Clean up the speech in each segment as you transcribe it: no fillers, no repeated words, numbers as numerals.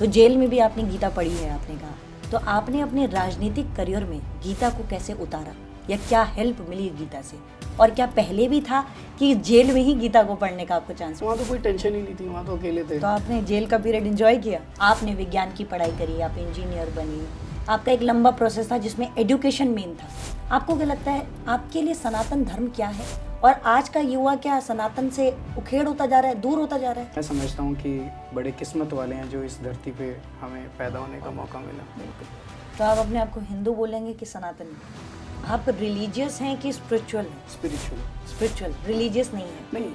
तो जेल में भी आपने गीता पढ़ी है, आपने कहा, तो आपने अपने राजनीतिक करियर में गीता को कैसे उतारा या क्या हेल्प मिली गीता से, और क्या पहले भी था कि जेल में ही गीता को पढ़ने का आपको चांस? वहाँ तो कोई टेंशन ही नहीं थी, वहाँ तो अकेले थे। तो आपने जेल का पीरियड एंजॉय किया? आपने विज्ञान की पढ़ाई करी, आप इंजीनियर बनी, आपका एक लंबा प्रोसेस था जिसमें एजुकेशन मेन था। आपको क्या लगता है आपके लिए सनातन धर्म क्या है, और आज का युवा क्या सनातन से उखेड़ होता जा रहा है, दूर होता जा रहा है? मैं समझता हूँ कि बड़े किस्मत वाले हैं जो इस धरती पे हमें पैदा होने का मौका मिला। तो आप अपने आप को हिंदू बोलेंगे कि सनातन? आप रिलीजियस हैं कि स्पिरिचुअल हैं? स्पिरिचुअल। स्पिरिचुअल, रिलीजियस नहीं है? नहीं।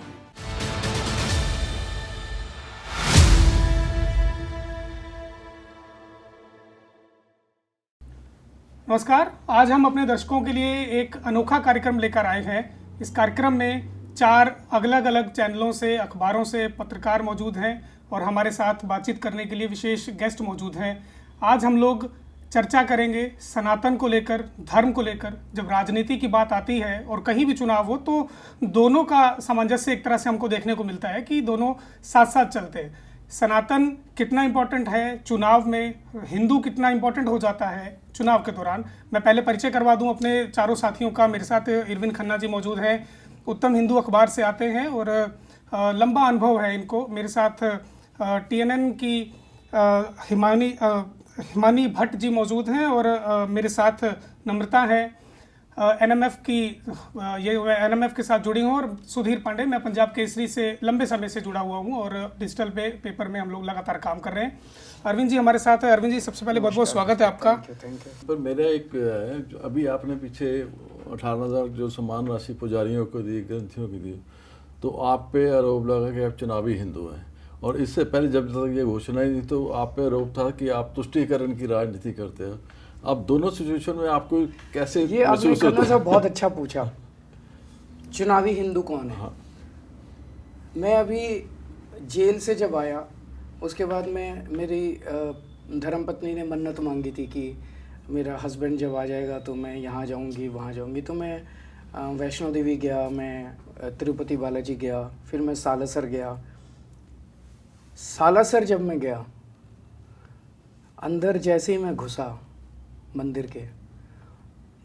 नमस्कार, आज हम अपने दर्शकों के लिए एक अनोखा कार्यक्रम लेकर आए हैं। इस कार्यक्रम में 4 अलग अलग चैनलों से, अखबारों से पत्रकार मौजूद हैं और हमारे साथ बातचीत करने के लिए विशेष गेस्ट मौजूद हैं। आज हम लोग चर्चा करेंगे सनातन को लेकर, धर्म को लेकर। जब राजनीति की बात आती है और कहीं भी चुनाव हो तो दोनों का सामंजस्य एक तरह से हमको देखने को मिलता है कि दोनों साथ साथ चलते हैं। सनातन कितना इम्पोर्टेंट है चुनाव में, हिंदू कितना इम्पोर्टेंट हो जाता है चुनाव के दौरान। मैं पहले परिचय करवा दूं अपने चारों साथियों का। मेरे साथ इरविन खन्ना जी मौजूद हैं, उत्तम हिंदू अखबार से आते हैं और लंबा अनुभव है इनको। मेरे साथ TNN की हिमानी भट्ट जी मौजूद हैं और मेरे साथ नम्रता है NMF की, ये NMF के साथ जुड़ी हूँ, और सुधीर पांडे, मैं पंजाब केसरी से लंबे समय से जुड़ा हुआ हूँ और डिजिटल पेपर में हम लोग लगातार काम कर रहे हैं। अरविंद जी हमारे साथ है। अरविंद जी, सबसे पहले बहुत बहुत स्वागत है आपका। Thank you. पर मेरा एक है, अभी आपने पीछे 18,000 जो सम्मान राशि पुजारियों को दी, ग्रंथियों की दी, तो आप पे आरोप लगा कि आप चुनावी हिंदू हैं, और इससे पहले जब तक ये घोषणा ही नहीं तो आप पे आरोप था कि आप तुष्टीकरण की राजनीति करते हो। अब दोनों सिचुएशन में आपको कैसे ये आपने खन्ना साहब बहुत अच्छा पूछा, चुनावी हिंदू कौन है? हाँ। मैं अभी जेल से जब आया उसके बाद मेरी धर्मपत्नी ने मन्नत मांगी थी कि मेरा हस्बैंड जब आ जाएगा तो मैं यहाँ जाऊँगी, वहाँ जाऊँगी। तो मैं वैष्णो देवी गया, मैं तिरुपति बालाजी गया, फिर मैं सालासर गया। सालासर जब मैं गया, अंदर जैसे ही मैं घुसा मंदिर के,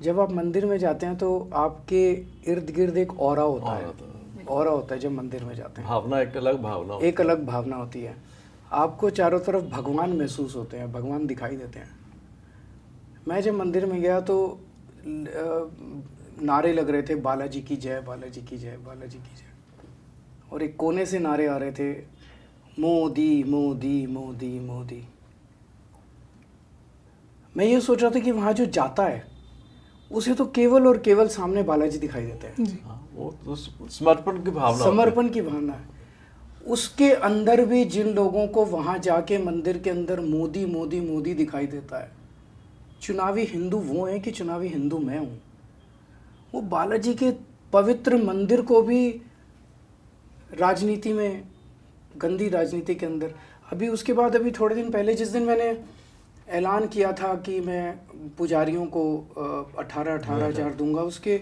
जब आप मंदिर में जाते हैं तो आपके इर्द गिर्द एक ऑरा होता है। ऑरा होता है जब मंदिर में जाते हैं, भावना, एक अलग भावना, एक अलग भावना होती है। आपको चारों तरफ भगवान महसूस होते हैं, भगवान दिखाई देते हैं। मैं जब मंदिर में गया तो नारे लग रहे थे, बालाजी की जय, बालाजी की जय, बालाजी की जय। और एक कोने से नारे आ रहे थे, मोदी मोदी मोदी मोदी। मैं ये सोच रहा था कि वहाँ जो जाता है उसे तो केवल और केवल सामने बालाजी दिखाई देते हैं। वो तो समर्पण की भावना, समर्पण की भावना है। उसके अंदर भी जिन लोगों को वहाँ जाके मंदिर के अंदर मोदी मोदी मोदी दिखाई देता है, चुनावी हिंदू वो हैं कि चुनावी हिंदू मैं हूँ। वो बालाजी के पवित्र मंदिर को भी राजनीति में, गंदी राजनीति के अंदर, अभी उसके बाद अभी थोड़े दिन पहले जिस दिन मैंने ऐलान किया था कि मैं पुजारियों को 18,000 हज़ार दूंगा, उसके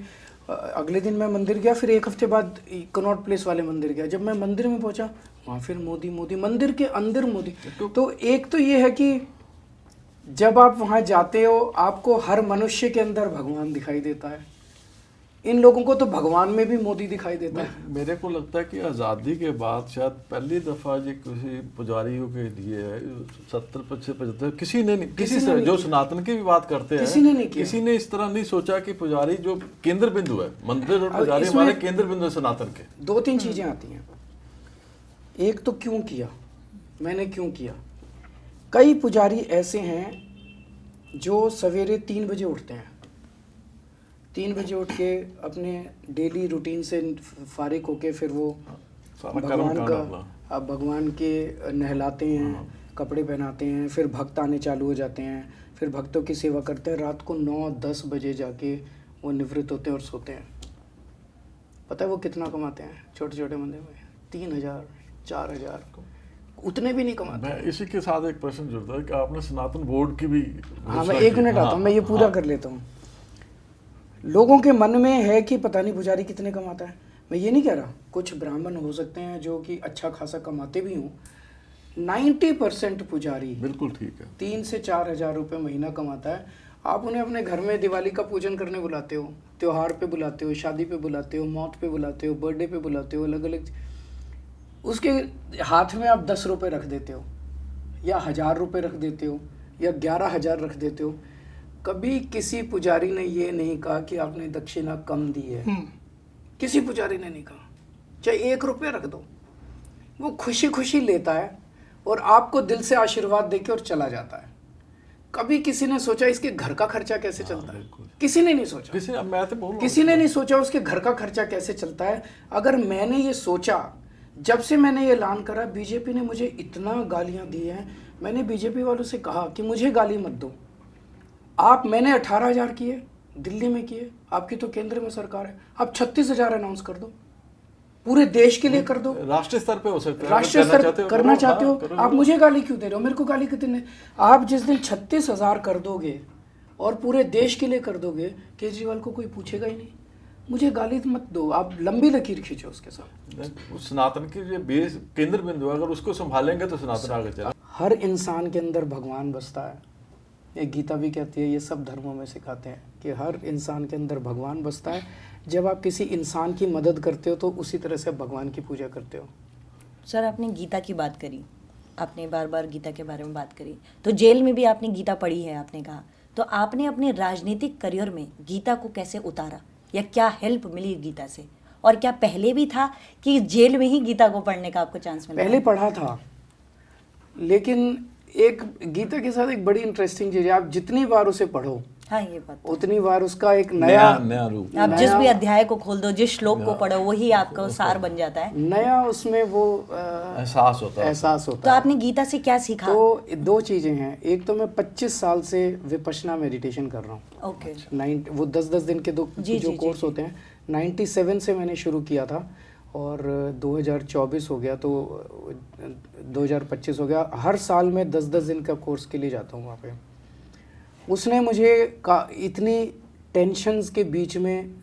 अगले दिन मैं मंदिर गया, फिर एक हफ्ते बाद कनॉट प्लेस वाले मंदिर गया। जब मैं मंदिर में पहुंचा वहाँ फिर मोदी मोदी, मंदिर के अंदर मोदी। तो एक तो ये है कि जब आप वहाँ जाते हो आपको हर मनुष्य के अंदर भगवान दिखाई देता है। इन लोगों को तो भगवान में भी मोदी दिखाई देता है। मेरे को लगता है कि आज़ादी के बाद शायद पहली दफ़ा ये किसी पुजारियों के लिए है, 70-75 किसी ने नहीं, किसी से जो सनातन की भी बात करते हैं, किसी ने नहीं किया। किसी ने इस तरह नहीं सोचा कि पुजारी जो केंद्र बिंदु है, मंदिर और पुजारी हमारे केंद्र बिंदु है सनातन के। 2-3 चीज़ें आती हैं। एक तो क्यों किया, मैंने क्यों किया। कई पुजारी ऐसे हैं जो सवेरे 3 बजे उठते हैं, 3 बजे उठ के अपने डेली रूटीन से फारिग होके फिर वो भगवान के नहलाते हैं, कपड़े पहनाते हैं, फिर भक्त आने चालू हो जाते हैं, फिर भक्तों की सेवा करते हैं। रात को 9-10 बजे जाके वो निवृत्त होते हैं और सोते हैं। पता है वो कितना कमाते हैं छोटे छोटे मंदिर में? 3,000 4,000, उतने भी नहीं कमाते। मैं इसी के साथ एक प्रश्न जुड़ता है कि आपने सनातन बोर्ड की भी, हाँ मैं 1 मिनट आता हूँ, मैं ये पूरा कर लेता हूँ। लोगों के मन में है कि पता नहीं पुजारी कितने कमाता है। मैं ये नहीं कह रहा, कुछ ब्राह्मण हो सकते हैं जो कि अच्छा खासा कमाते भी हों, 90% पुजारी बिल्कुल ठीक है। 3 से 4 हज़ार रुपये महीना कमाता है। आप उन्हें अपने घर में दिवाली का पूजन करने बुलाते हो, त्योहार पे बुलाते हो, शादी पे बुलाते हो, मौत पे बुलाते हो, बर्थडे पे बुलाते हो, अलग अलग। उसके हाथ में आप 10 रुपये रख देते हो या 1000 रुपये रख देते हो या 11,000 रख देते हो। कभी किसी पुजारी ने ये नहीं कहा कि आपने दक्षिणा कम दी है। किसी पुजारी ने नहीं कहा। चाहे 1 रुपया रख दो, वो खुशी खुशी लेता है और आपको दिल से आशीर्वाद देके और चला जाता है। कभी किसी ने सोचा इसके घर का खर्चा कैसे चलता है? किसी ने नहीं सोचा। किसी ने नहीं सोचा उसके घर का खर्चा कैसे चलता है। अगर मैंने ये सोचा, जब से मैंने ये ऐलान करा, बीजेपी ने मुझे इतना गालियां दी हैं। मैंने बीजेपी वालों से कहा कि मुझे गाली मत दो। मैंने 18,000 किए, दिल्ली में किए, आपकी तो केंद्र में सरकार है। आप 36,000 अनाउंस कर दो, पूरे देश के लिए कर दो। राष्ट्रीय स्तर पे हो सकता है, राष्ट्रीय स्तर करना चाहते हो। आप मुझे गाली क्यों दे रहे हो? मेरे को गाली क्यों देने? आप जिस दिन 36,000 कर दोगे और पूरे देश के लिए कर दोगे, केजरीवाल को कोई पूछेगा ही नहीं। मुझे गाली मत दो, आप लंबी लकीर खींचो उसके साथ। सनातन की जो बेस केंद्र बिंदु है, अगर उसको संभालेंगे तो सनातन आगे चलेगा। हर इंसान के अंदर भगवान बसता है। ये गीता भी कहती है, ये सब धर्मों में सिखाते हैं कि हर इंसान के अंदर भगवान बसता है। जब आप किसी इंसान की मदद करते हो तो उसी तरह से आप भगवान की पूजा करते हो। सर, आपने गीता की बात करी, आपने बार बार गीता के बारे में बात करी, तो जेल में भी आपने गीता पढ़ी है, आपने कहा। तो आपने अपने राजनीतिक करियर में गीता को कैसे उतारा, या क्या हेल्प मिली गीता से? और क्या पहले भी था कि जेल में ही गीता को पढ़ने का आपको चांस मिला? पहले पढ़ा था, लेकिन एक गीता के साथ एक बड़ी इंटरेस्टिंग चीज़ है, आप जितनी बार उसे पढ़ो, हाँ, ये बात उतनी बार उसका एक नया रूप, आप जिस भी अध्याय को खोल दो, जिस श्लोक को पढ़ो, वही आपका सार बन जाता है। नया उसमें वो एहसास होता है। तो आपने गीता से क्या सीखा? तो 2 चीज़ें हैं। एक तो मैं 25 साल से विपश्यना मेडिटेशन कर रहा हूँ। ओके। वो 10-10 दिन के जो कोर्स होते हैं, 97 से मैंने शुरू किया था और 2024 हो गया, तो 2025 हो गया। हर साल मैं 10-10 दिन का कोर्स के लिए जाता हूँ वहाँ पे। उसने मुझे इतनी टेंशन्स के बीच में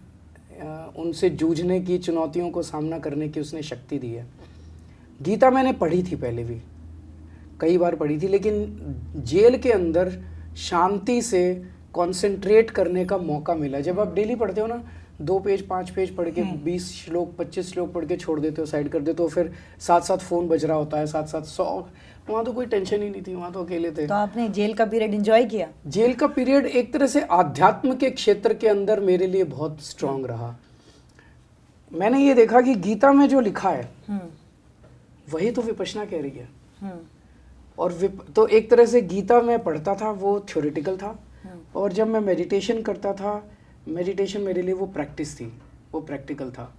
उनसे जूझने की, चुनौतियों को सामना करने की उसने शक्ति दी है। गीता मैंने पढ़ी थी, पहले भी कई बार पढ़ी थी, लेकिन जेल के अंदर शांति से कंसंट्रेट करने का मौका मिला। जब आप डेली पढ़ते हो ना, 2 पेज 5 पेज पढ़ के 20 श्लोक 25 श्लोक पढ़ के छोड़ देते हो, साइड कर देते हो, फिर साथ साथ फ़ोन बज रहा होता है, साथ साथ 100। वहाँ तो कोई टेंशन ही नहीं थी, वहाँ तो अकेले थे। तो आपने जेल का पीरियड एंजॉय किया? जेल का पीरियड एक तरह से आध्यात्म के क्षेत्र के अंदर मेरे लिए बहुत स्ट्रांग रहा। मैंने ये देखा कि गीता में जो लिखा है वही तो विपश्यना कह रही है। और तो एक तरह से गीता में पढ़ता था, वो थ्योरेटिकल था, और जब मैं मेडिटेशन करता था, मेडिटेशन मेरे लिए वो प्रैक्टिस थी, वो प्रैक्टिकल था।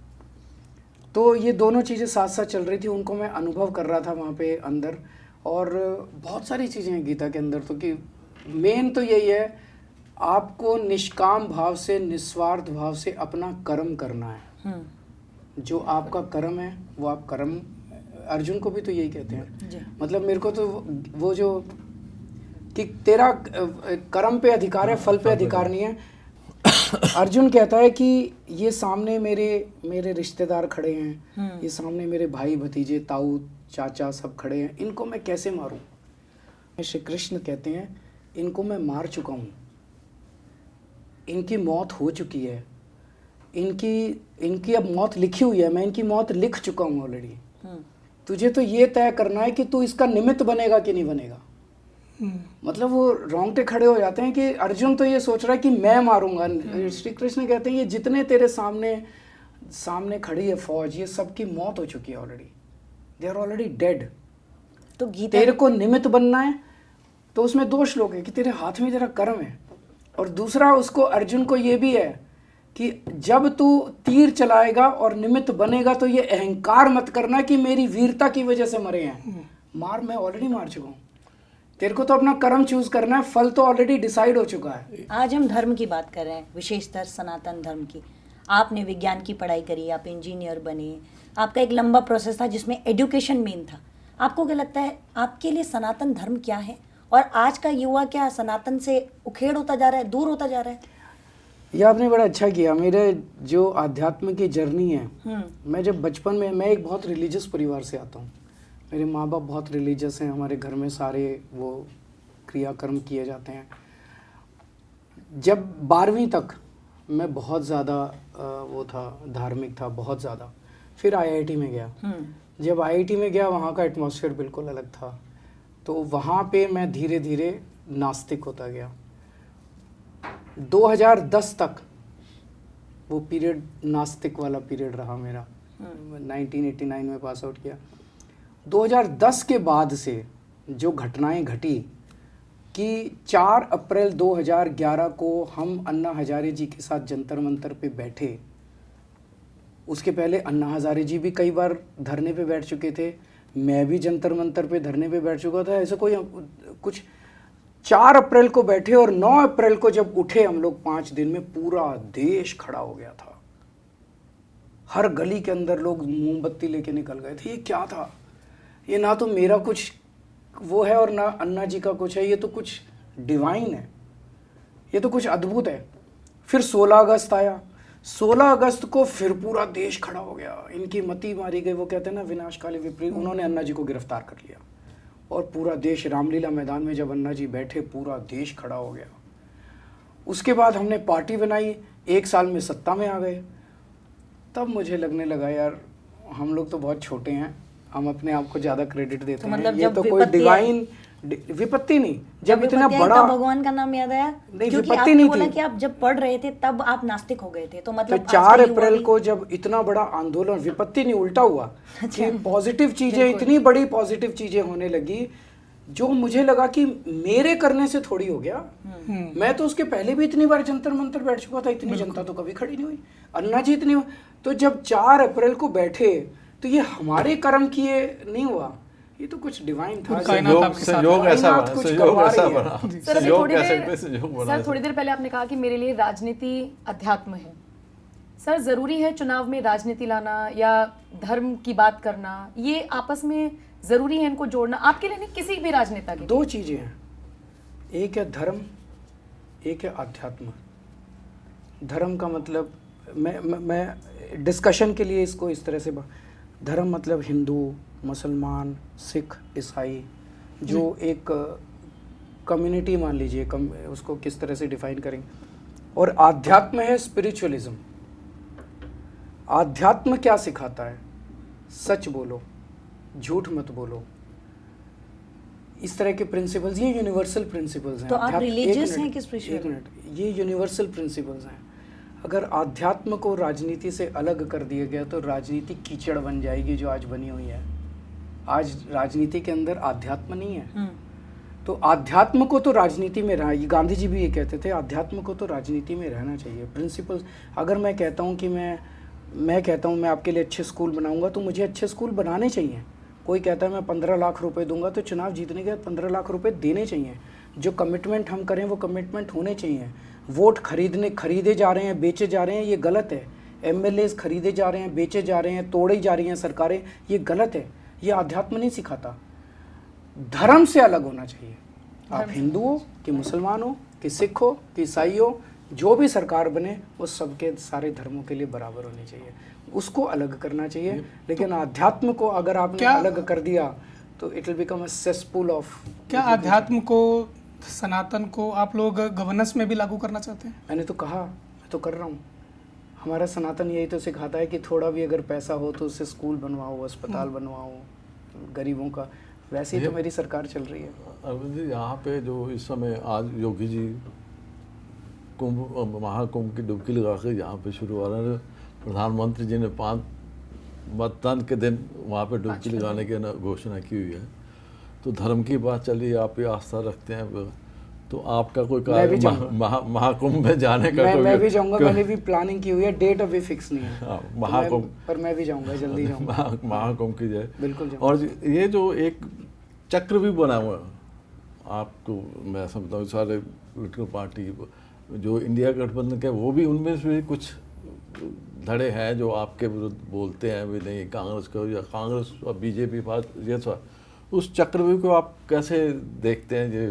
तो ये दोनों चीज़ें साथ साथ चल रही थी, उनको मैं अनुभव कर रहा था वहाँ पे अंदर। और बहुत सारी चीज़ें हैं गीता के अंदर, तो कि मेन तो यही है, आपको निष्काम भाव से, निस्वार्थ भाव से अपना कर्म करना है। जो आपका कर्म है वो आप कर्म, अर्जुन को भी तो यही कहते हैं। मतलब मेरे को तो वो जो कि तेरा कर्म पे अधिकार है, फल पे अधिकार नहीं है। अर्जुन कहता है कि ये सामने मेरे रिश्तेदार खड़े हैं, ये सामने मेरे भाई भतीजे, ताऊ चाचा सब खड़े हैं, इनको मैं कैसे मारूं? श्री कृष्ण कहते हैं, इनको मैं मार चुका हूं, इनकी मौत हो चुकी है, इनकी अब मौत लिखी हुई है, मैं इनकी मौत लिख चुका हूं ऑलरेडी। तुझे तो ये तय करना है कि तू इसका निमित्त बनेगा कि नहीं बनेगा। मतलब वो रोंगटे खड़े हो जाते हैं कि अर्जुन तो ये सोच रहा है कि मैं मारूंगा। श्री कृष्ण कहते हैं ये जितने तेरे सामने खड़ी है फौज, ये सबकी मौत हो चुकी है already, they are already dead. तो गीता तेरे को निमित्त बनना है, तो उसमें 2 श्लोक है कि तेरे हाथ में तेरा कर्म है, और दूसरा उसको अर्जुन को ये भी है कि जब तू तीर चलाएगा और निमित्त बनेगा तो ये अहंकार मत करना कि मेरी वीरता की वजह से मरे हैं। मैं ऑलरेडी मार चुका हूँ। तेरे को तो अपना कर्म चूज करना है, फल तो ऑलरेडी डिसाइड हो चुका है। आज हम धर्म की बात कर रहे हैं, विशेषतर सनातन धर्म की। आपने विज्ञान की पढ़ाई करी, आप इंजीनियर बने, आपका एक लंबा प्रोसेस था जिसमें एजुकेशन मेन था। आपको क्या लगता है आपके लिए सनातन धर्म क्या है, और आज का युवा क्या सनातन से उखेड़ होता जा रहा है, दूर होता जा रहा है? ये आपने बड़ा अच्छा किया। मेरे जो आध्यात्म की जर्नी है, मैं जब बचपन में, मैं एक बहुत रिलीजियस परिवार से आता हूँ। मेरे माँ बाप बहुत रिलीजियस हैं, हमारे घर में सारे वो क्रियाकर्म किए जाते हैं। जब 12वीं तक मैं बहुत ज़्यादा वो था, धार्मिक था बहुत ज़्यादा। फिर आईआईटी में गया। जब आईआईटी में गया वहाँ का एटमॉस्फेयर बिल्कुल अलग था, तो वहाँ पे मैं धीरे धीरे नास्तिक होता गया। 2010 तक वो पीरियड नास्तिक वाला पीरियड रहा मेरा। 1989 में पास आउट किया। 2010 के बाद से जो घटनाएं घटी कि 4 अप्रैल 2011 को हम अन्ना हजारे जी के साथ जंतर मंतर पे बैठे। उसके पहले अन्ना हजारे जी भी कई बार धरने पे बैठ चुके थे, मैं भी जंतर मंतर पे धरने पे बैठ चुका था। ऐसा कोई कुछ 4 अप्रैल को बैठे और 9 अप्रैल को जब उठे हम लोग 5 दिन में पूरा देश खड़ा हो गया था। हर गली के अंदर लोग मोमबत्ती लेके निकल गए थे। ये क्या था? ये ना तो मेरा कुछ वो है और ना अन्ना जी का कुछ है, ये तो कुछ डिवाइन है, ये तो कुछ अद्भुत है। फिर 16 अगस्त आया। 16 अगस्त को फिर पूरा देश खड़ा हो गया। इनकी मति मारी गई, वो कहते हैं ना विनाशकाली विपरीत। उन्होंने अन्ना जी को गिरफ्तार कर लिया और पूरा देश रामलीला मैदान में जब अन्ना जी बैठे पूरा देश खड़ा हो गया। उसके बाद हमने पार्टी बनाई, 1 साल में सत्ता में आ गए। तब मुझे लगने लगा यार हम लोग तो बहुत छोटे हैं, हम अपने आप को ज़्यादा क्रेडिट देते तो हैं। मतलब ये जब तो कोई विपत्ति डिवाइन विपत्ति नहीं, जब इतना विपत्ति आई बड़ा तब भगवान का नाम याद आया। नहीं, क्योंकि विपत्ति आपने नहीं बोला थी। कि आप जब पढ़ रहे थे तब आप नास्तिक हो गए थे, तो तो मतलब 4 अप्रैल को जब इतना बड़ा आंदोलन, विपत्ति नहीं उल्टा हुआ कि पॉजिटिव चीजें, इतनी बड़ी पॉजिटिव चीजें होने लगी जो मुझे लगा कि मेरे करने से थोड़ी हो गया। मैं तो उसके पहले भी इतनी बार जंतर मंतर बैठ चुका था, इतनी जनता तो कभी खड़ी नहीं हुई। अन्ना जी इतनी, तो जब 4 अप्रैल को बैठे तो ये हमारे कर्म किए नहीं हुआ, ये तो कुछ डिवाइन था। संयोग ऐसा बना, संयोग ऐसा बना, सर अभी संयोग थोड़ी कह देर सकते हैं, संयोग बना। सर थोड़ी देर पहले आपने कहा कि मेरे लिए राजनीति अध्यात्म है। सर जरूरी है चुनाव में राजनीति लाना या धर्म की बात करना, ये आपस में जरूरी है इनको जोड़ना आपके लिए? नहीं, किसी भी राजनेता के 2 चीजें हैं, एक है धर्म, एक है अध्यात्म। धर्म का मतलब मैं डिस्कशन के लिए इसको इस तरह से धर्म मतलब हिंदू, मुसलमान, सिख, ईसाई, जो एक कम्युनिटी मान लीजिए, उसको किस तरह से डिफाइन करेंगे। और आध्यात्म है स्पिरिचुअलिज्म। आध्यात्म क्या सिखाता है? सच बोलो, झूठ मत बोलो, इस तरह के प्रिंसिपल्स, ये यूनिवर्सल प्रिंसिपल्स हैं। तो आप रिलीजियस एक हैं मिनट, कि स्पिरिचुअल? एक मिनट, ये यूनिवर्सल प्रिंसिपल्स हैं। अगर आध्यात्म को राजनीति से अलग कर दिया गया तो राजनीति कीचड़ बन जाएगी जो आज बनी हुई है। आज राजनीति के अंदर आध्यात्म नहीं है। तो आध्यात्म को तो राजनीति में रहा, गांधी जी भी ये कहते थे, आध्यात्म को तो राजनीति में रहना चाहिए। प्रिंसिपल्स, अगर मैं कहता हूँ कि मैं कहता हूँ मैं आपके लिए अच्छे स्कूल बनाऊंगा तो मुझे अच्छे स्कूल बनाने चाहिए। कोई कहता है मैं 15 लाख रुपए दूंगा तो चुनाव जीतने के बाद 15 लाख रुपए देने चाहिए। जो कमिटमेंट हम करें वो कमिटमेंट होने चाहिए। वोट खरीदे जा रहे हैं, बेचे जा रहे हैं, ये गलत है। एमएलए खरीदे जा रहे हैं, बेचे जा रहे हैं, तोड़ी जा रही हैं सरकारें, ये गलत है। ये अध्यात्म नहीं सिखाता। धर्म से अलग होना चाहिए। आप हिंदू हो कि मुसलमान हो कि सिख हो कि ईसाई हो, जो भी सरकार बने वो सबके सारे धर्मों के लिए बराबर होनी चाहिए, उसको अलग करना चाहिए। लेकिन अध्यात्म को अगर आपने अलग कर दिया तो it will become a cesspool of. क्या अध्यात्म को, सनातन को आप लोग गवर्नेंस में भी लागू करना चाहते हैं? मैंने तो कहा, मैं तो कर रहा हूँ। हमारा सनातन यही तो सिखाता है कि थोड़ा भी अगर पैसा हो तो उससे स्कूल बनवाओ, अस्पताल बनवाओ गरीबों का। वैसे ही तो मेरी सरकार चल रही है। अरविंद जी, यहाँ पे जो इस समय आज योगी जी कुंभ, महाकुंभ की डुबकी लगा के यहाँ पे शुरू हो रहा है। प्रधानमंत्री जी ने 5 मतदान के दिन वहाँ पे डुबकी लगाने की घोषणा की हुई है। तो धर्म की बात चली, आप ये आस्था रखते हैं, तो आपका कोई महाकुंभ में जाने का मैं भी जाऊंगा। मैंने भी प्लानिंग की हुई है, डेट अभी फिक्स नहीं है। महाकुंभ पर मैं भी जाऊंगा, जल्दी जाऊंगा। महाकुंभ की जाए, बिल्कुल। और ये जो एक चक्र भी बना हुआ है, आपको मैं समझता हूँ सारे पोलिटिकल पार्टी जो इंडिया गठबंधन के, वो भी उनमें से भी कुछ धड़े हैं जो आपके विरुद्ध बोलते हैं भी नहीं, कांग्रेस को या कांग्रेस और बीजेपी बात, ये तो उस चक्रव्यूह को आप कैसे देखते हैं? ये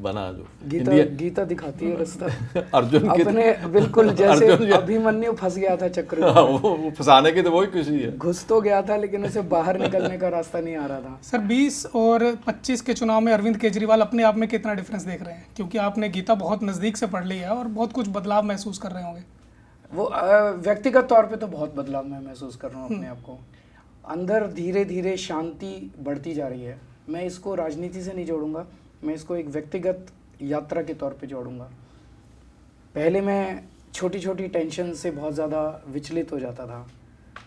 बना जो गीता इंडिया गीता दिखाती है रास्ता। अर्जुन की अपने बिल्कुल जैसे अर्जुन जी- अभिमन्यु फंस गया था चक्र हाँ, में। वो फंसाने की तो वही खुशी है। घुस तो गया था लेकिन उसे बाहर निकलने का रास्ता नहीं आ रहा था। सर 20 और 25 के चुनाव में अरविंद केजरीवाल अपने आप में कितना डिफरेंस देख रहे हैं, क्योंकि आपने गीता बहुत नज़दीक से पढ़ ली है और बहुत कुछ बदलाव महसूस कर रहे होंगे। वो व्यक्तिगत तौर पे तो बहुत बदलाव मैं महसूस कर रहा हूँ अपने आप को। अंदर धीरे धीरे शांति बढ़ती जा रही है। मैं इसको राजनीति से नहीं जोड़ूंगा, मैं इसको एक व्यक्तिगत यात्रा के तौर पे जोड़ूंगा। पहले मैं छोटी छोटी टेंशन से बहुत ज़्यादा विचलित हो जाता था,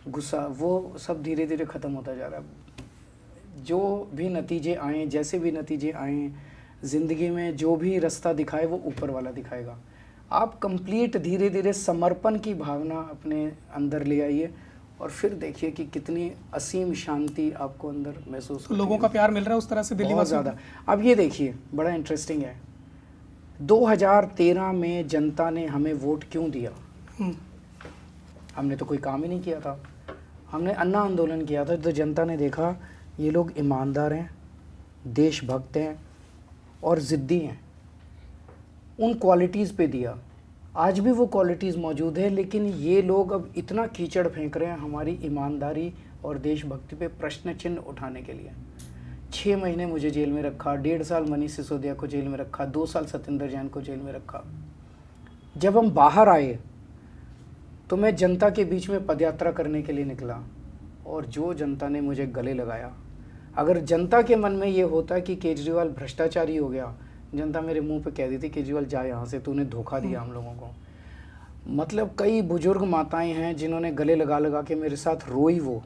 गुस्सा, वो सब धीरे धीरे ख़त्म होता जा रहा है। जो भी नतीजे आए, जैसे भी नतीजे आए ज़िंदगी में, जो भी रास्ता दिखाए वो ऊपर वाला दिखाएगा। आप कंप्लीट धीरे धीरे समर्पण की भावना अपने अंदर ले आइए और फिर देखिए कि कितनी असीम शांति आपको अंदर महसूस तो लोगों का प्यार मिल रहा है उस तरह से दिल्ली बहुत वासियों को? ज़्यादा। अब ये देखिए, बड़ा इंटरेस्टिंग है, 2013 में जनता ने हमें वोट क्यों दिया? हम्म, हमने तो कोई काम ही नहीं किया था। हमने अन्ना आंदोलन किया था, तो जनता ने देखा ये लोग ईमानदार हैं, देशभक्त हैं और ज़िद्दी हैं। उन क्वालिटीज़ पे दिया। आज भी वो क्वालिटीज़ मौजूद है, लेकिन ये लोग अब इतना कीचड़ फेंक रहे हैं हमारी ईमानदारी और देशभक्ति पे प्रश्न चिन्ह उठाने के लिए। 6 महीने मुझे जेल में रखा, 1.5 साल मनीष सिसोदिया को जेल में रखा, 2 साल सत्येंद्र जैन को जेल में रखा। जब हम बाहर आए तो मैं जनता के बीच में पदयात्रा करने के लिए निकला और जो जनता ने मुझे गले लगाया। अगर जनता के मन में ये होता कि केजरीवाल भ्रष्टाचारी हो गया, जनता मेरे मुंह पे कह देती केजरीवाल जा यहाँ से, तूने धोखा दिया हम लोगों को। मतलब कई बुजुर्ग माताएं हैं जिन्होंने गले लगा लगा के मेरे साथ रोई वो,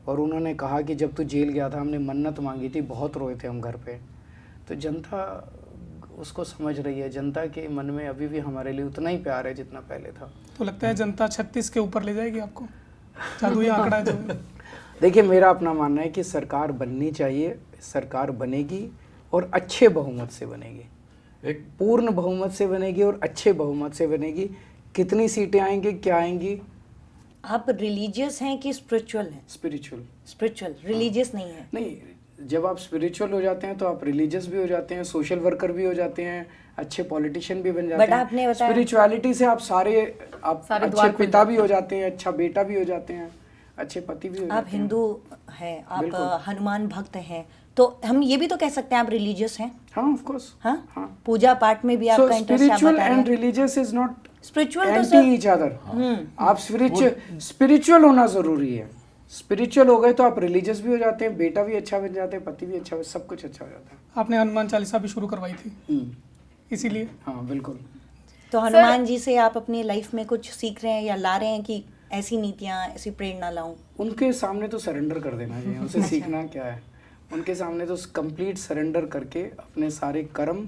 और उन्होंने कहा कि जब तू जेल गया था हमने मन्नत मांगी थी, बहुत रोए थे हम घर पे। तो जनता उसको समझ रही है। जनता के मन में अभी भी हमारे लिए उतना ही प्यार है जितना पहले था। तो लगता है जनता 36 के ऊपर ले जाएगी आपको, जादुई आंकड़ा जो है। देखिए, मेरा अपना मानना है कि सरकार बननी चाहिए, सरकार बनेगी और अच्छे बहुमत से बनेगी, एक पूर्ण बहुमत से बनेगी और अच्छे बहुमत से बनेगी। कितनी सीटें आएंगी, क्या आएंगी? आप रिलीजियस हैं कि स्पिरिचुअल हैं? स्पिरिचुअल स्पिरिचुअल, रिलीजियस नहीं है। नहीं, जब आप स्पिरिचुअल हो जाते हैं तो आप रिलीजियस भी हो जाते हैं, सोशल वर्कर भी हो जाते हैं, अच्छे पॉलिटिशियन भी बन जाते बट हैं। आपने बताया- स्पिरिचुअलिटी से आप सारे सारे अच्छे द्वार खुल पिता भी हो जाते हैं, अच्छा बेटा भी हो जाते हैं, अच्छे पति भी हो आप जाते हैं। हिंदू हैं, आप बिल्कुल। हनुमान भक्त हैं, तो हम ये भी तो कह सकते हैं आप रिलीजियस हैं। हाँ, ऑफ कोर्स। हाँ, हाँ। पूजा पाठ में भी So आपका इंटरेस्ट है, आप spiritual बता रहे and हैं। religious is not स्पिरिचुअल तो एंटी सर ईच अदर। आप स्पिरिचुअल होना जरूरी है। स्पिरिचुअल हो गए तो आप रिलीजियस भी हो जाते हैं, बेटा भी अच्छा बन जाते हैं, पति भी अच्छा, सब कुछ अच्छा हो जाता है। आपने हनुमान चालीसा भी शुरू करवाई थी इसीलिए। हाँ, बिल्कुल। तो हनुमान जी से आप अपनी लाइफ में कुछ सीख रहे हैं या ला रहे हैं कि ऐसी नीतियाँ, ऐसी प्रेरणा लाऊं? उनके सामने तो सरेंडर कर देना चाहिए, उनसे सीखना क्या है। उनके सामने तो कंप्लीट सरेंडर करके अपने सारे कर्म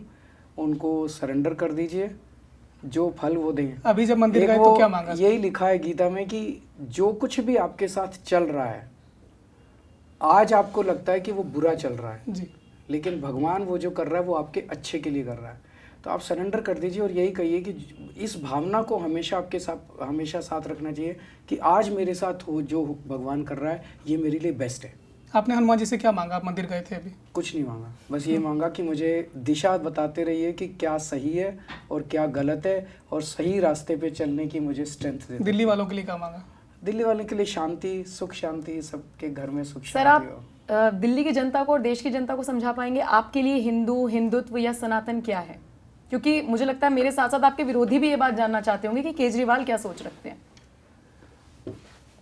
उनको सरेंडर कर दीजिए, जो फल वो दें। अभी जब मंदिर एक गए वो तो क्या मांगा? यही लिखा है गीता में कि जो कुछ भी आपके साथ चल रहा है, आज आपको लगता है कि वो बुरा चल रहा है, जी, लेकिन भगवान वो जो कर रहा है वो आपके अच्छे के लिए कर रहा है। तो आप सरेंडर कर दीजिए और यही कहिए कि इस भावना को हमेशा आपके साथ हमेशा साथ रखना चाहिए कि आज मेरे साथ हो जो भगवान कर रहा है ये मेरे लिए बेस्ट है। आपने हनुमान जी से क्या मांगा? आप मंदिर गए थे अभी। कुछ नहीं मांगा, बस ये मांगा कि मुझे दिशा बताते रहिए कि क्या सही है और क्या गलत है, और सही रास्ते पे चलने की मुझे स्ट्रेंथ दे। दिल्ली वालों के लिए क्या मांगा? दिल्ली वाले के लिए शांति, सुख शांति, सबके घर में सुख सर शांति हो। आप दिल्ली की जनता को और देश की जनता को समझा पाएंगे आपके लिए हिंदू, हिंदुत्व या सनातन क्या है? क्योंकि मुझे लगता है मेरे साथ साथ आपके विरोधी भी ये बात जानना चाहते होंगे कि केजरीवाल क्या सोच रखते हैं।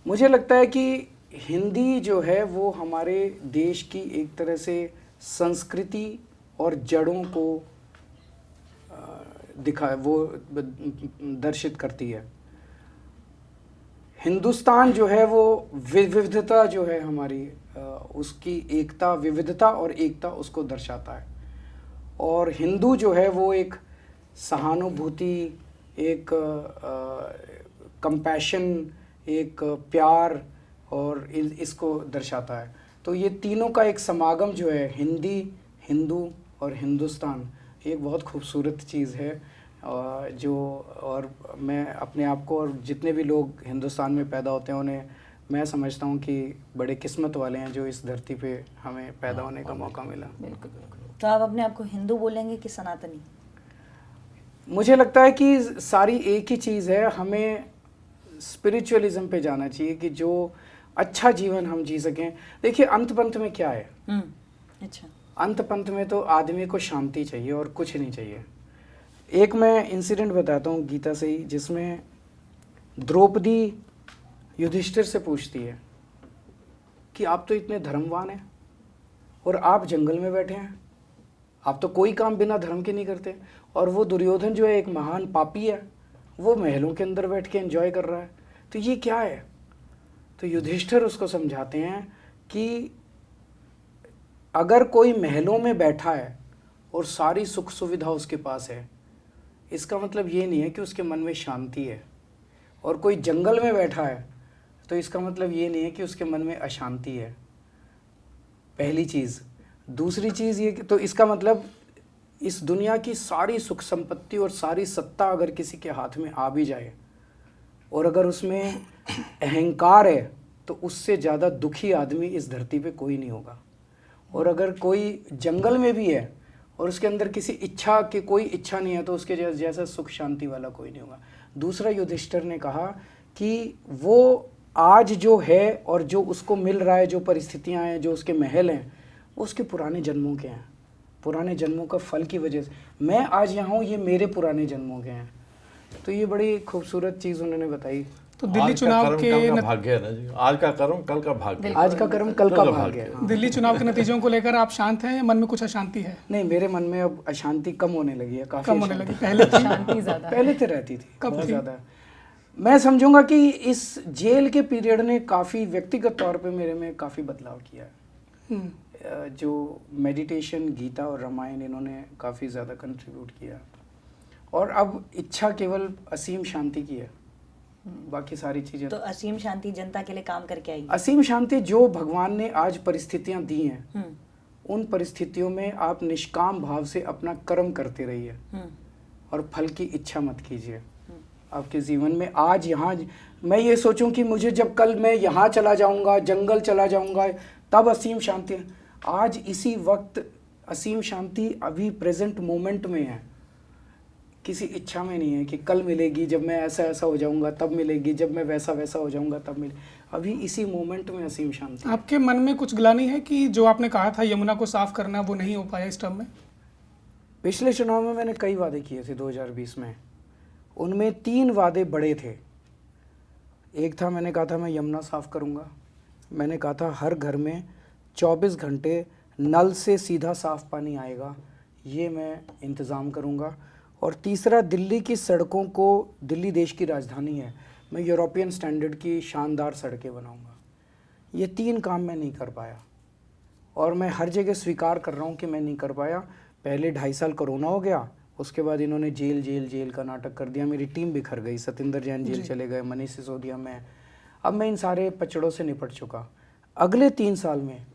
मुझे लगता है कि हिंदी जो है वो हमारे देश की एक तरह से संस्कृति और जड़ों को दर्शित करती है। हिंदुस्तान जो है वो विविधता जो है हमारी, उसकी एकता, विविधता और एकता उसको दर्शाता है। और हिंदू जो है वो एक सहानुभूति, एक कंपैशन, एक प्यार और इसको दर्शाता है। तो ये तीनों का एक समागम जो है, हिंदी, हिंदू और हिंदुस्तान, एक बहुत खूबसूरत चीज़ है और मैं अपने आप को और जितने भी लोग हिंदुस्तान में पैदा होते हैं उन्हें मैं समझता हूँ कि बड़े किस्मत वाले हैं जो इस धरती पे हमें पैदा होने का मौका मिला। बिल्कुल बिल्कुल। तो आप अपने आप को हिंदू बोलेंगे कि सनातनी? मुझे लगता है कि सारी एक ही चीज़ है, हमें स्पिरिचुअलिज्म पे जाना चाहिए कि जो अच्छा जीवन हम जी सकें। देखिए अंत पंत में क्या है, अच्छा। अंत पंत में तो आदमी को शांति चाहिए और कुछ नहीं चाहिए। एक मैं इंसिडेंट बताता हूँ गीता से ही, जिसमें द्रौपदी युधिष्ठिर से पूछती है कि आप तो इतने धर्मवान हैं और आप जंगल में बैठे हैं, आप तो कोई काम बिना धर्म के नहीं करते, और वो दुर्योधन जो है एक महान पापी है, वो महलों के अंदर बैठ के एंजॉय कर रहा है, तो ये क्या है? तो युधिष्ठिर उसको समझाते हैं कि अगर कोई महलों में बैठा है और सारी सुख सुविधा उसके पास है, इसका मतलब ये नहीं है कि उसके मन में शांति है। और कोई जंगल में बैठा है तो इसका मतलब ये नहीं है कि उसके मन में अशांति है, पहली चीज़। दूसरी चीज़ ये तो इसका मतलब इस दुनिया की सारी सुख संपत्ति और सारी सत्ता अगर किसी के हाथ में आ भी जाए और अगर उसमें अहंकार है, तो उससे ज़्यादा दुखी आदमी इस धरती पे कोई नहीं होगा। और अगर कोई जंगल में भी है और उसके अंदर किसी इच्छा की कोई इच्छा नहीं है, तो उसके जैसा सुख शांति वाला कोई नहीं होगा। दूसरा, युधिष्ठिर ने कहा कि वो आज जो है और जो उसको मिल रहा है, जो परिस्थितियां हैं, जो उसके महल हैं, वो उसके पुराने जन्मों के हैं, पुराने जन्मों का फल की वजह से मैं आज यहाँ हूँ, ये मेरे पुराने जन्मों के हैं। तो ये बड़ी खूबसूरत चीज़ उन्होंने बताई। तो दिल्ली चुनाव के भाग्य है ना जी, आज का कर्म कल का भाग्य। आज का कर्म कल का भाग्य है। हाँ। दिल्ली चुनाव के नतीजों को लेकर आप शांत हैं या मन में कुछ अशांति है? नहीं, मेरे मन में अब अशांति कम होने लगी है, काफी कम होने लगी, पहले थी? शांति ज्यादा पहले तो रहती थी, कब बहुत थी? ज्यादा। मैं समझूंगा कि इस जेल के पीरियड ने काफी व्यक्तिगत तौर पे मेरे में काफी बदलाव किया है। जो मेडिटेशन, गीता और रामायण, इन्होंने काफी ज्यादा कंट्रीब्यूट किया। और अब इच्छा केवल असीम शांति की है, बाकी सारी चीजें तो असीम शांति जनता के लिए काम करके आई। असीम शांति जो भगवान ने आज परिस्थितियां दी हैं, उन परिस्थितियों में आप निष्काम भाव से अपना कर्म करते रहिए और फल की इच्छा मत कीजिए। आपके जीवन में आज यहाँ मैं ये सोचूं कि मुझे जब कल मैं यहाँ चला जाऊंगा, जंगल चला जाऊंगा, तब असीम शांति है। आज इसी वक्त असीम शांति अभी प्रेजेंट मोमेंट में है, किसी इच्छा में नहीं है कि कल मिलेगी, जब मैं ऐसा ऐसा हो जाऊंगा तब मिलेगी, जब मैं वैसा वैसा हो जाऊंगा तब मिले। अभी इसी मोमेंट में असीम शांति। आपके मन में कुछ ग्लानि है कि जो आपने कहा था यमुना को साफ करना, वो नहीं हो पाया इस टर्म में? पिछले चुनाव में मैंने कई वादे किए थे 2020 में, उनमें 3 वादे बड़े थे। एक था, मैंने कहा था मैं यमुना साफ़ करूंगा। मैंने कहा था हर घर में 24 घंटे नल से सीधा साफ़ पानी आएगा, ये मैं इंतज़ाम करूंगा। और तीसरा, दिल्ली की सड़कों को, दिल्ली देश की राजधानी है, मैं यूरोपियन स्टैंडर्ड की शानदार सड़कें बनाऊंगा। ये 3 काम मैं नहीं कर पाया और मैं हर जगह स्वीकार कर रहा हूँ कि मैं नहीं कर पाया। पहले 2.5 साल कोरोना हो गया, उसके बाद इन्होंने जेल जेल जेल का नाटक कर दिया, मेरी टीम बिखर गई, सतिंदर जैन जेल चले गए, मनीष सिसोदिया, अब मैं इन सारे पचड़ों से निपट चुका। अगले 3 साल में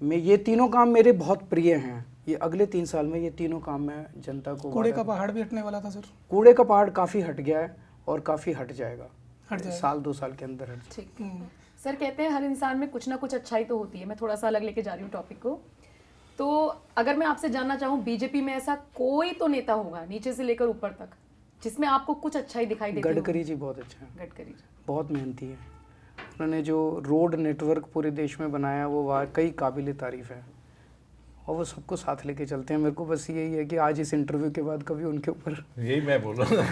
मैं ये तीनों काम मेरे बहुत प्रिय हैं, ये अगले 3 साल में ये तीनों काम मैं जनता को। कूड़े का पहाड़ भी हटने वाला था सर? कूड़े का पहाड़ काफ़ी हट गया है और काफ़ी हट जाएगा, साल 2 साल के अंदर हट। ठीक। सर कहते हैं हर इंसान में कुछ ना कुछ अच्छाई तो होती है। मैं थोड़ा सा अलग लेके जा रही हूँ टॉपिक को। तो अगर मैं आपसे जानना चाहूँ, बीजेपी में ऐसा कोई तो नेता होगा नीचे से लेकर ऊपर तक जिसमें आपको कुछ अच्छाई दिखाई देती हो? गडकरी जी बहुत अच्छा है, गडकरी जी बहुत मेहनती है। उन्होंने जो रोड नेटवर्क पूरे देश में बनाया वो वाकई काबिल तारीफ है और वो सबको साथ लेके चलते हैं। मेरे को बस यही है कि आज इस इंटरव्यू के बाद कभी उनके ऊपर यही मैं बोल रहा था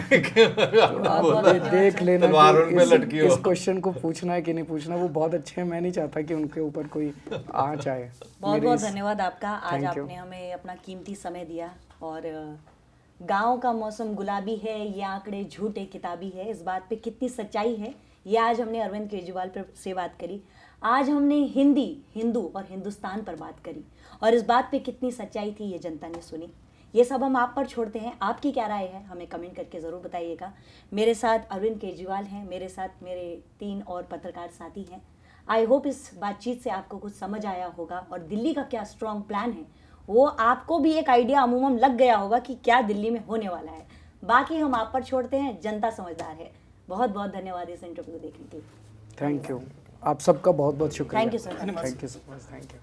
देख लेना तलवार उन पे लटकी कि हो। इस क्वेश्चन को पूछना है कि नहीं पूछना। वो बहुत अच्छे हैं, मैं नहीं चाहता कि उनके ऊपर कोई आ जाए। बहुत बहुत धन्यवाद आपका, आज आपने हमें अपना कीमती समय दिया। और गांव का मौसम गुलाबी है, ये आंकड़े झूठे किताबी है, इस बात पे कितनी सच्चाई है ये आज हमने अरविंद केजरीवाल पर से बात करी। आज हमने हिंदी, हिंदू और हिंदुस्तान पर बात करी और इस बात पे कितनी सच्चाई थी ये जनता ने सुनी। ये सब हम आप पर छोड़ते हैं, आपकी क्या राय है हमें कमेंट करके ज़रूर बताइएगा। मेरे साथ अरविंद केजरीवाल हैं, मेरे साथ मेरे 3 और पत्रकार साथी हैं। आई होप इस बातचीत से आपको कुछ समझ आया होगा और दिल्ली का क्या स्ट्रॉन्ग प्लान है वो आपको भी एक आइडिया अमूमन लग गया होगा कि क्या दिल्ली में होने वाला है। बाकी हम आप पर छोड़ते हैं, जनता समझदार है। बहुत बहुत धन्यवाद इस इंटरव्यू देखने के लिए। थैंक यू, आप सबका बहुत बहुत शुक्रिया। Thank you sir. Thank you so much, thank you.